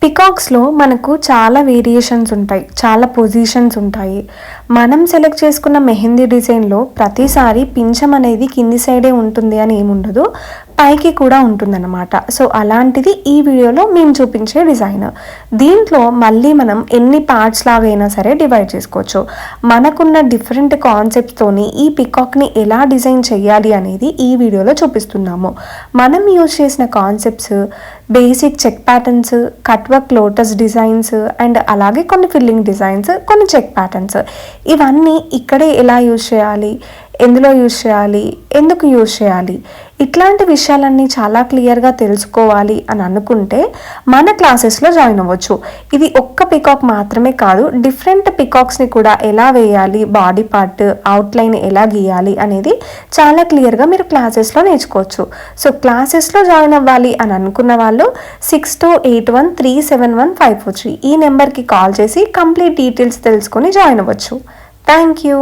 పికాక్స్లో మనకు చాలా వేరియేషన్స్ ఉంటాయి, చాలా పొజిషన్స్ ఉంటాయి. మనం సెలెక్ట్ చేసుకున్న మెహందీ డిజైన్లో ప్రతిసారి పించం అనేది కింది సైడే ఉంటుంది అని ఏముండదు, పైకి కూడా ఉంటుందన్నమాట. సో అలాంటిది ఈ వీడియోలో మేము చూపించే డిజైన్. దీంట్లో మళ్ళీ మనం ఎన్ని పార్ట్స్ లాగైనా సరే డివైడ్ చేసుకోవచ్చు. మనకున్న డిఫరెంట్ కాన్సెప్ట్స్తోని ఈ పికాక్ని ఎలా డిజైన్ చేయాలి అనేది ఈ వీడియోలో చూపిస్తున్నాము. మనం యూజ్ చేసిన concepts basic check patterns, cut work lotus designs and అలాగే కొన్ని ఫిల్లింగ్ డిజైన్స్, కొన్ని చెక్ ప్యాటర్న్స్, ఇవన్నీ ఇక్కడే ఎలా యూజ్ చేయాలి, ఎందులో యూజ్ చేయాలి, ఎందుకు యూజ్ చేయాలి, ఇట్లాంటి విషయాలన్నీ చాలా క్లియర్గా తెలుసుకోవాలి అని అనుకుంటే మన క్లాసెస్లో జాయిన్ అవ్వచ్చు. ఇది ఒక్క పికాక్ మాత్రమే కాదు, డిఫరెంట్ పికాక్స్ని కూడా ఎలా వేయాలి, బాడీ పార్ట్ అవుట్లైన్ ఎలా గీయాలి అనేది చాలా క్లియర్గా మీరు క్లాసెస్లో నేర్చుకోవచ్చు. సో క్లాసెస్లో జాయిన్ అవ్వాలి అని అనుకున్న వాళ్ళు 6281371543 ఈ నెంబర్కి కాల్ చేసి కంప్లీట్ డీటెయిల్స్ తెలుసుకొని జాయిన్ అవ్వచ్చు. Thank you.